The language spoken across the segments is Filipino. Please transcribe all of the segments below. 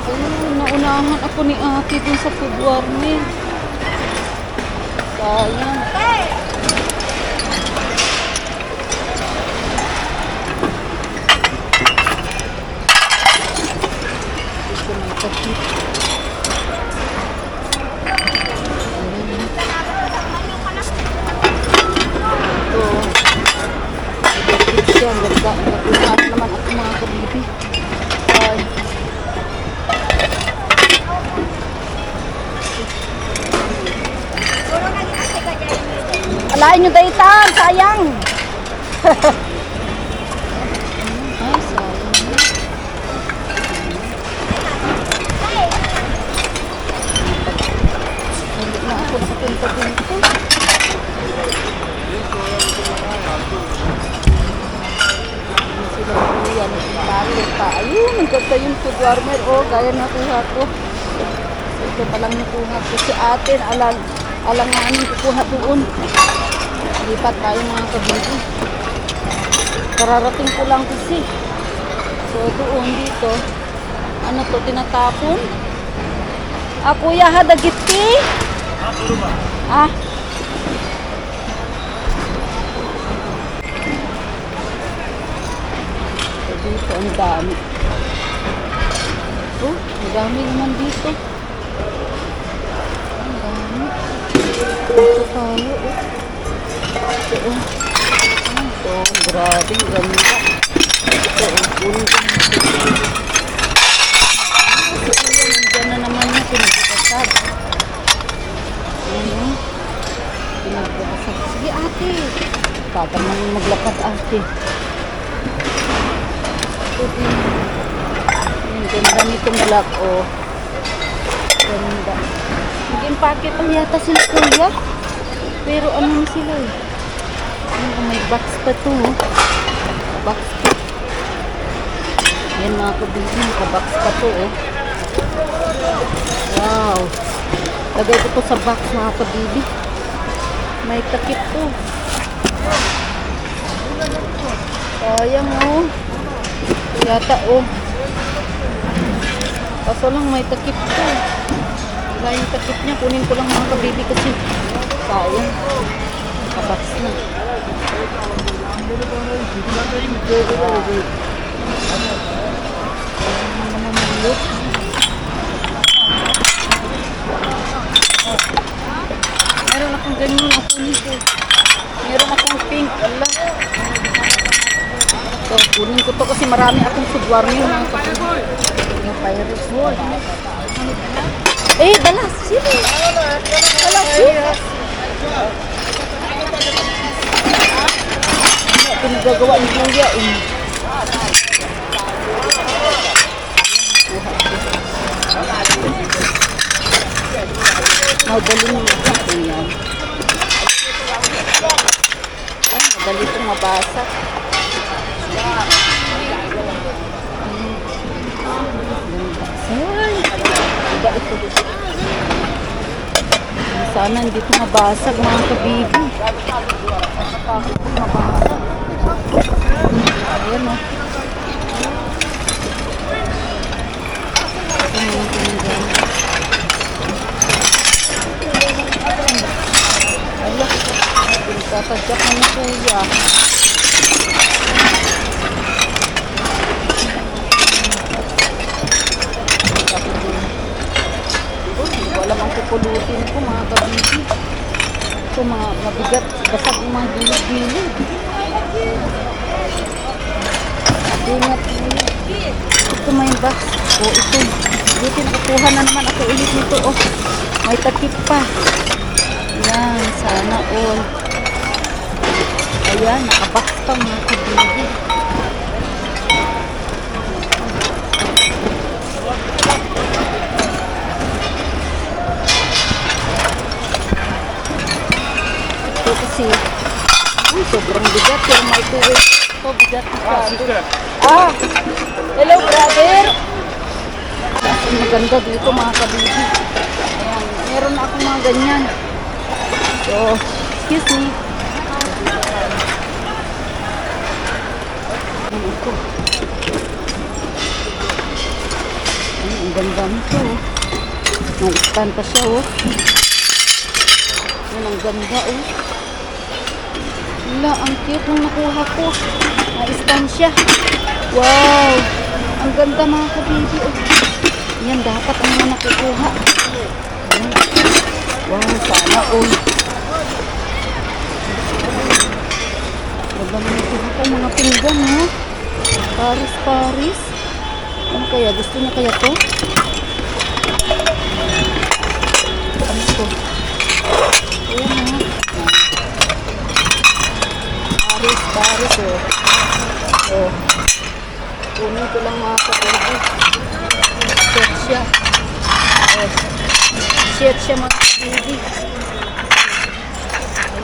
Ayun, naunahan ako ni ate dun sa food warming. Sayang. Ito na kapit. Ito. Kapit siya. Ganda. Nakuhaan naman ako mga kabibi. Ay. Alain nyo daytan, sayang. Ay, sayang. Hindi na ako nakapunta dito. Sila po yan, talo pa. Ayun, nagkagta yung food warmer. Oh, gaya nakuha ko. Ito palang nakuha ko. Si atin, alanganin kukuha doon. Lipat tayo mga kabibi. Kararating ko lang kasi. So doon dito, ano to, tinatapon? Ah, kuya ha, dagiti? Ah. So dito, ang dami. Oh, ang dami naman dito. Ang dami. Ito tayo, oh. Ito, grabe, ganda. Ito, puno ko na ito. Nandiyan na naman yung pinagkakasad. Ano? Pinagkakasad. Sige, ate. Bata naman maglakad, ate. Ito din. Yung ganda nitong black, oh. Ganda. Nag-impake pa yata sila, kuya. Pero ano na sila eh. May box pa to. Box pa. Yan mga kabili. Naka-box pa to oh. Wow. Lagay ko to sa box mga kabili. May takip to. Sayang oh. Yata oh. Kaso lang may takip to. Wala yung takip niya. Kunin ko lang mga kabili kasi sayang. Naka-box na. Meron akong ganyan ako nito. Meron akong pink. Allah. So, kunin ko to kasi marami akong food warming. Yung Pirates World. Eh, dalas. Sino? Dalas. Ito nagagawa ni Kuya eh. Madali mo ito yan. Ay, madali itong mabasag. Ay, iba ito. Sana hindi ito mabasag mga kabibi. Mabasag. Ayan o. Allah. Tatadyak na ni Kuya. Wala mang pupulutin ko mga kabisi. Ito mga mabigat. Basag yung mga gilid-gilid. Ingat mo. Ito may box. O ito. Dito nakukuha na naman ako ulit nito. Oh. May takip pa. Ayan. Sana all. Ayan. Nakabox pa mga kabili. Ito kasi sobrang bigat. Pero may tuwid. Ito bigat na. Ah, hello brother. Maganda dito mga kabibi. Ayan, meron na akong mga ganyan. So, excuse me. Ito. Ang ganda nito, oh. May stand pa siya, oh. Yan, ang ganda, oh. Wala, ang cute nung nakuha ko. May stand siya. Wow! Ang ganda mga kabibi, oh. Yan, dapat ang mga nakukuha. Yan. Wow, sana, oh. Ganda mga nakuha ko, mga pinggan, oh. Paris. Ano kaya? Gusto niya kaya to? Ano to? Ayan, oh. Paris, oh. Oh. Kunin ko lang mga kabibi. Set siya. Oh. Set siya mga kabibi.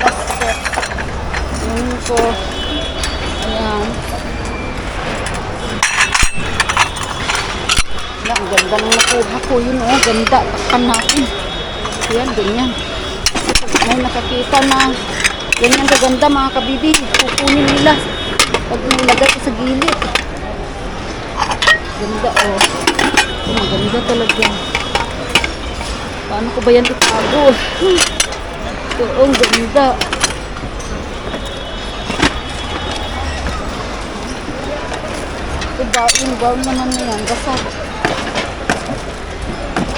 Last set. Kunin ko. Ayan. Ayan, ang ganda ng nakuha ko. Yun, oh. Ganda. Takpan natin. Ayan, ganyan. May nakakita na ganyan kaganda mga kabibi. Kukunin nila pag nilagay ko sa gilid. Ganda, oh. Oh, maganda talaga. Paano ko ba yan itago? Ito, oh, ang ganda. Ito, baon naman na yan. Basag.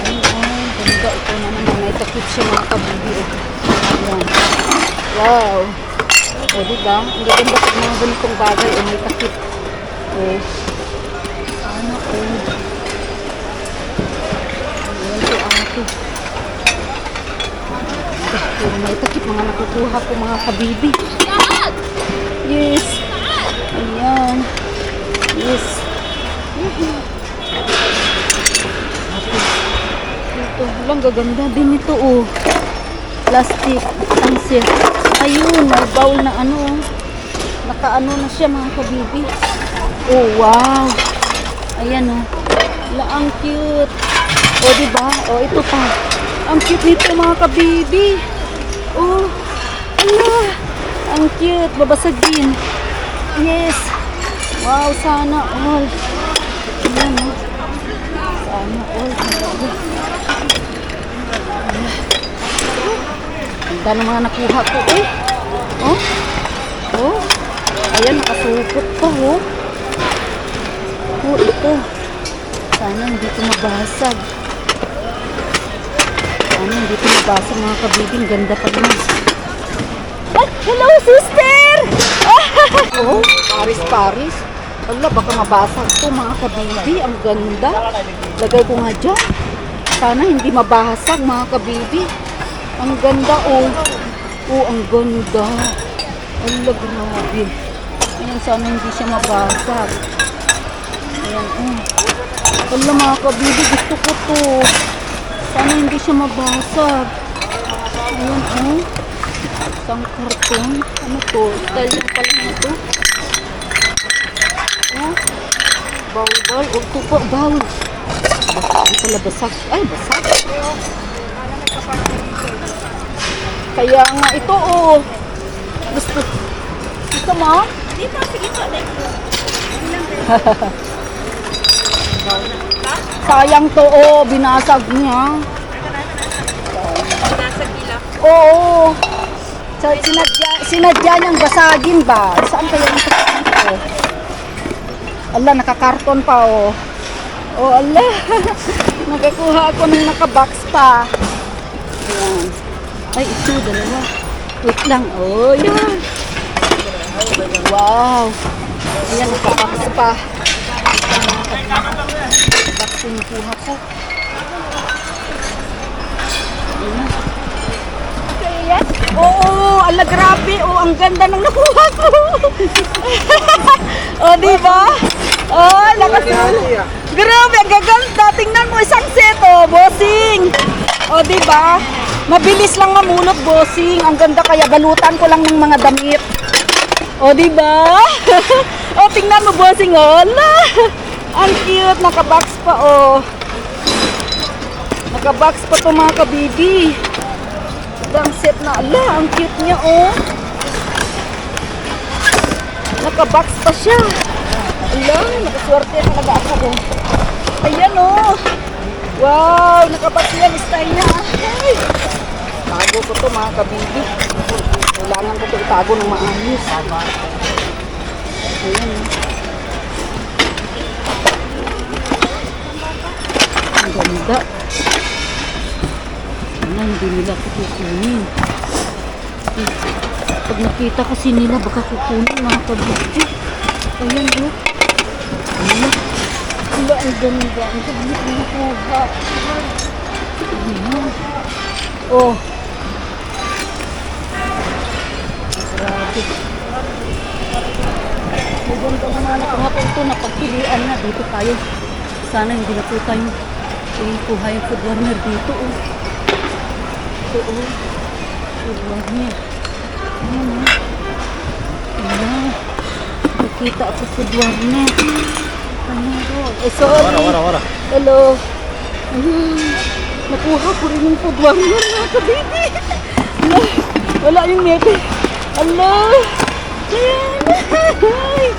Ayan, oh, ganda. Ito na naman. May takip siya mga kabibi. Ayan. Wow. O, diba? Ang ganda pag mga ganitong bagay. O, may takip. O. Ano, o. Ayan po, ate. Pero may takip mga nakukuha ko mga kabibi. Yes. Ayan. Yes. Ito, lang gaganda din ito, o. Plastic. Ang set. Ayun, may bowl na ano. Nakaano na siya mga kabibi. Oh, wow. Ayan, oh. Wala, ang cute. Oh, diba? Oh, ito pa. Ang cute nito mga kabibi. Oh, ala. Ang cute. Babasag din. Yes. Wow, sana all. Ayan, oh. Sana all. Ganda ng mga nakuha ko, eh. Oh. Oh. Ayan, nakasupot pa, oh. Oh, ito. Sana hindi ito mabasag. Sana hindi ito mabasag, mga kabibing. Ganda pa naman. Ay, hello, sister! Oh, Paris. Wala, baka mabasag ito, mga kabibi. Ang ganda. Lagay ko nga dyan. Sana hindi mabasag, mga kabibi. Ang ganda, oh. Oh, ang ganda. Ala, grabe. Ayan, sana hindi siya mabasag. Ayan, oh. Ala, mga kabibi, gusto ko to. Sana hindi siya mabasag. Ayan, oh. Isang karton. Ano to? Style lang pala na to. Oh. Bowl. Oh, ito po, bowl. Hindi pala basag. Ay, basag. Kaya nga ito, oh. Gusto mo? Dito, sige po. Sayang to, oh. Binasag niya. Binasag nila? Oo. So, sinadya niyang basagin ba? Saan kaya ito? Oh. Ala, nakakarton pa, oh. Oh, ala. Nakakuha ako ng nakabox pa. Ayan. Ay, ito, dalawa. Wait lang. Oh, yan. Wow. Ayan, nakabox pa. Box yung kuha ko. Ayan. Okay, yes. Oo, ala, grabe. Oh, ang ganda ng nakuha ko. Oh, diba? Oh, nakasul. Grabe, ang gaganda. Tingnan mo, isang set, oh, bossing. Oh, diba? Mabilis lang mamulot, bossing. Ang ganda, kaya balutan ko lang ng mga damit. O, diba? O, tingnan mo, bossing, oh. Ala! Ang cute. Nakabox pa, oh. Nakabox pa to, mga kabibi. Ang set na, ala. Ang cute niya, oh. Nakabox pa siya. Ala, nakaswerte talaga ako, oh. Ayan, oh. Wow! Nakabati yan. Style niya. Ay! Tago ko to mga kabibi. Kailangan ko to itago ng maayos. Ayan. Ang ganda. Sana hindi nila ko kukunin. Pag nakita kasi nila baka kukunin mga kabibi. Ayan o. Ayan. Wala, ang ganda. Ang ganda ang nakuha. Ayan. Oh. Grabe. Maganda na mga nakuha ko ito. Napagpilian na. Dito tayo. Sana hindi na po tayo kuha yung food warmer dito. Oh. Ito oh. Food warmer. Ayan oh. Ayan. Nakita ako food warmer. Sorry. Wara. Hello. Nakuha ko rin yung food warmer mga kabibi. Wala yung nete. Allah. Ayan.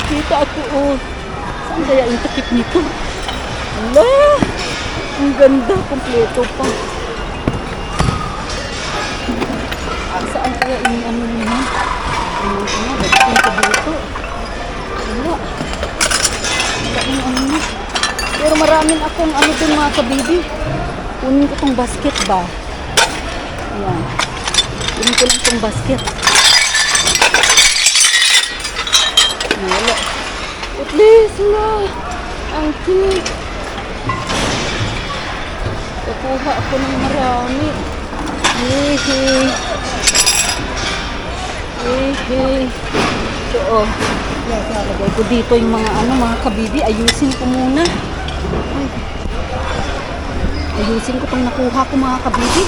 Kita ako oh. Saan kaya yung takip nito? Allah. Ang ganda. Kompleto pa. Saan kaya yung ano naman? Bagay ko dito. Wala. Pero maraming akong ano dun mga kabibi. Kunin ko tong basket ba? Ayan. Kunin ko lang tong basket. Wala. At least na. Ang cute. Nakuha ako ng marami. Hehe. So, oh. Lagay ko dito yung mga kabibi. Ayusin ko muna. Ay. Ayusin ko itong nakuha ko mga kabibi.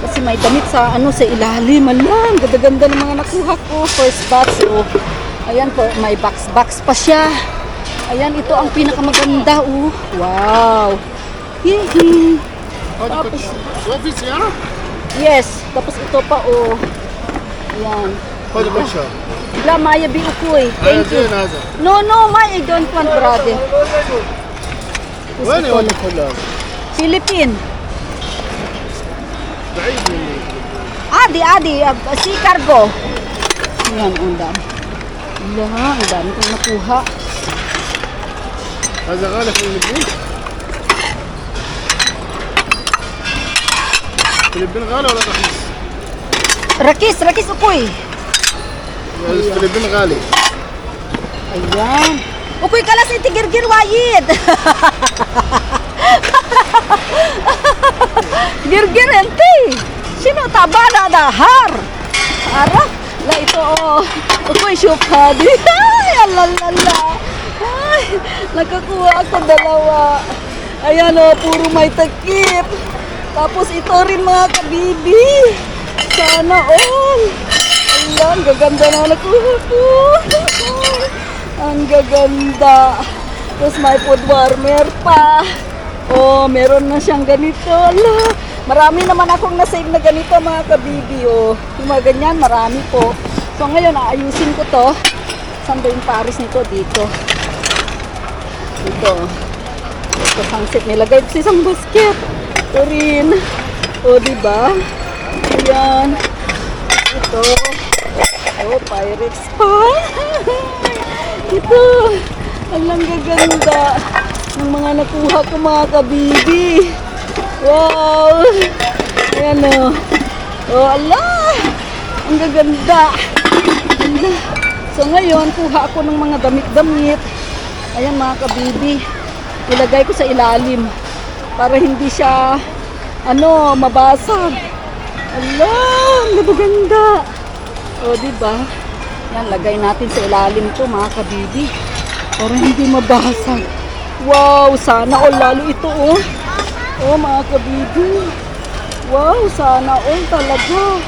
Kasi may damit sa ilalim. Alam, ganda-ganda ng mga nakuha ko. First batch. So, ayan po, may box pa siya. Ayan, ito ang pinakamaganda. Oh. Wow. Hihi. Tapos, yes. Tapos ito pa, oh. Ayan. La Maya Biukoy. Thank you. No, I don't want, brother. وين يودي كلهم؟ Philippine. Adi, si cargo. Ayan, ang dami. Ang dami kong nakuha. هذا غالي في الفلبين؟ الفلبين غالي ولا رخيص؟ Rakis, ukoy. الفلبين غالي. Ayan. Ukoy kalas iti girgir wayid. Girgir ente. Sino tabala dahar? Ara, la ito oh. Ukoy syupadi. Ay, alalala. Ay, nakakuha ako dalawa. Ayan oh, puro may takip. Tapos ito rin mga kabibi. Sana all. Ayan, gaganda na nakuha ko. Ang gaganda. Tapos may food warmer pa. Oh, meron na siyang ganito. Ala, marami naman akong nasave na ganito mga kabibi. Oh, yung mga ganyan, marami po. So ngayon, aayusin ko to. Saan ba yung pares nito? Dito. Ito sunset. Nilagay ko sa isang basket. Ito rin. O, diba? Ayan. Ito. Oh, Pyrex pa. Ito. Alang gaganda ng mga nakuha ko mga kabibi. Wow. Ayan o. Oh, ala. Ang gaganda. So ngayon, kuha ako ng mga damit-damit. Ayan mga kabibi. Ilagay ko sa ilalim. Para hindi siya, mabasag. Ala, ang ganda. O, diba? Yan, lagay natin sa ilalim to mga kabibi. Para hindi mabasag. Wow, sana all. Lalo ito, oh. Oh, mga kabibi. Wow, sana all talaga.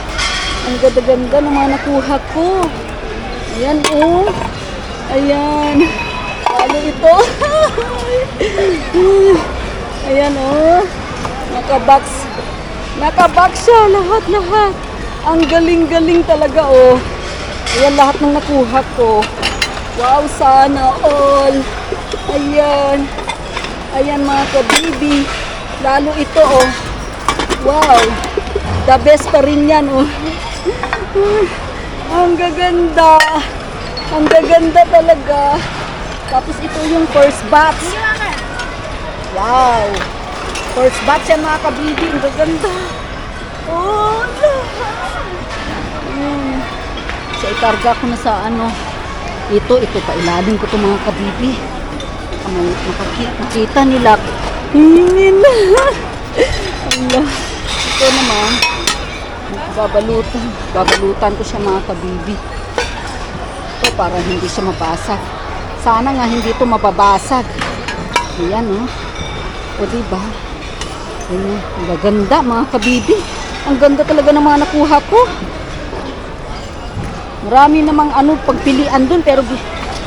Ang ganda-ganda ng mga nakuha ko. Ayan, oh. Ayan. Lalo ito. Ayan, oh. Nakabox siya. Lahat. Ang galing-galing talaga, oh. Ayan, lahat ng nakuha ko. Wow, sana all. Ayan. Ayan, mga kabibi. Lalo ito, oh. Wow. The best pa rin yan, oh. Ang gaganda. Ang gaganda talaga. Tapos ito yung first batch. Wow. First batch yan mga kabibi. Ang gaganda. Oh. So ikarga ko na sa ano. Ito pa ilalim ko itong mga kabibi. Makita nila. Hingin. Allah. Ito naman. Babalutan ko siya mga kabibi. Ito para hindi siya mabasag. Sana nga hindi ito mababasag. Ayan, oh. O diba? Ayan, ang gaganda mga kabibi. Ang ganda talaga ng mga nakuha ko. Marami namang pagpilian dun, pero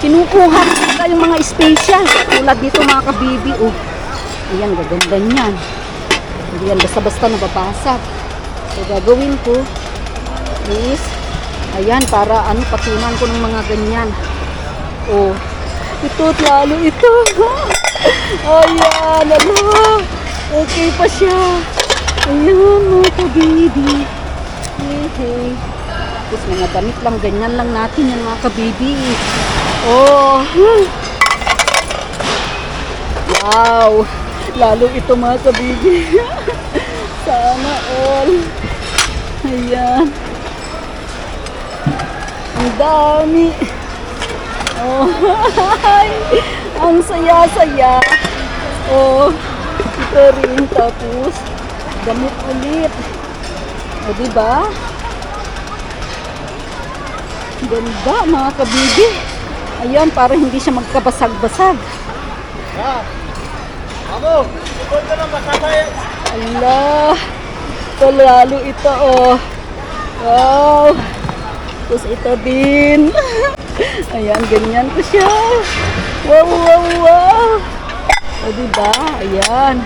kinukuha ko yung mga special. Tulad dito mga kabibi, oh. Ayan, gaganda niyan. Hindi yan basta-basta nababasag. So, gagawin ko is, ayan, para patunan ko ng mga ganyan. Oh, ito, lalo ito. Ayan, okay pa siya. Ayan, mga kabibi. Hey. Tapos mga damit lang, ganyan lang natin yung mga kabibi. Oh, wow. Lalo ito mga kabibi. Sana all. Ayan. Ang dami. Oh, ang saya-saya. Oh, ito rin. Tapos, damit ulit. O, diba? Ganda, mga kabibi. Ayan, para hindi siya magkabasag-basag. Amo, ikot ka ng masabay. Allah. Ito lalo ito, oh. Wow. Tapos ito din. Ayan, ganyan ko siya. Wow, wow, wow. O, diba? Ayan.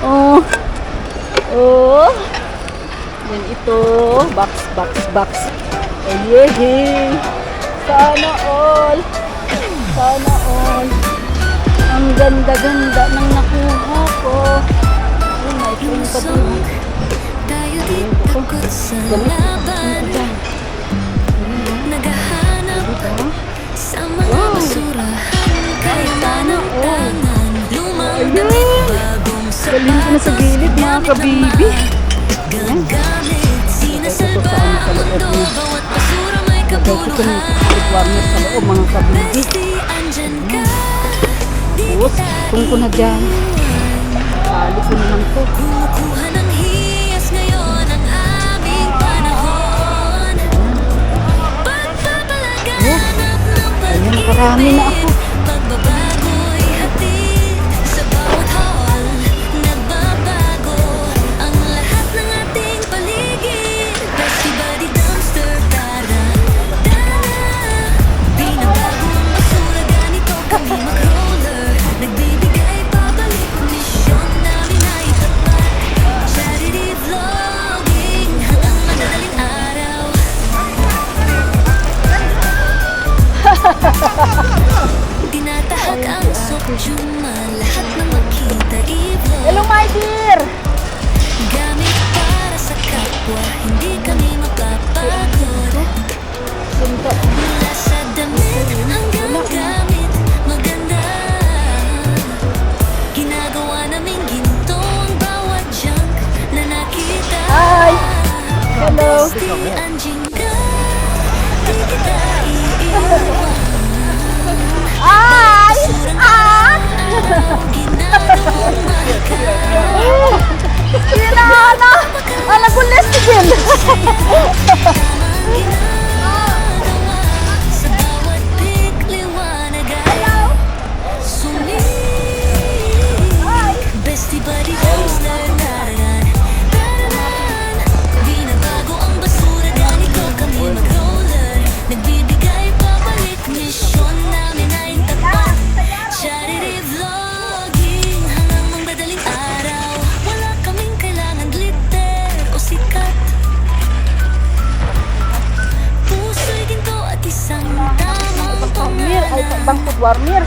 Oh. Oh. Yan ito. Box. Ayeh. Sana all. Sana all. Ang ganda-ganda ng nakuha ko. Oh, may cream pa din. Tayo di takot sa laban. Naghahanap sa mga basurahan. Kaya manang tangan. Lumang damit, bagong Galing ko na sa gilid mga kabibi. gagamit. Sinasalba ang mundo. Bawat basura may Ito kabuluhan. warmer sa loob mga kabibi. Besti, andyan ka. Di Tapos, kung ko na dyan. Pali ko naman to. kumukuha ng hiyas ngayon ang aming panahon. Pagpapalaganap ng Ayun, nakarami na ako. pagbabago'y hatid sa bawat hall. Nagbabago ang lahat ng ating paligid. Bestie Buddy Dumpster, tara, tara. Binabago ang basura, ganito kami mag-roller. Nagbibigay pabalik, misyon namin ay tapat. Charity vlogging hanggang madaling araw. Tinatahak ang sokjuma, lahat ng makita i-vlog. Hello my dear! Gamit para sa kapwa, hindi kami mapapagod. Ganda. Mula sa damit hanggang gamit, maganda. Ginagawa naming ginto ang bawat junk na nakita. Hi! Hello! Besti, anjing ka, di kita iiwan. Hi! Ah! Ginagawang mahal. Kinana! Alam ko lesbian! Sa bawat pick, liwanag ay sumig. Bestie Buddy Dumpster, tararan, tararan. Binabago ang basura, ganito kami mag-roller. Nagbibigay pabalik, misyon namin ay tapat. Charity vlogging hanggang madaling araw. Wala kaming kailangan glitter o sikat. Puso'y ginto at isang tamang Warmer, ay pangalan. bangkot warmer.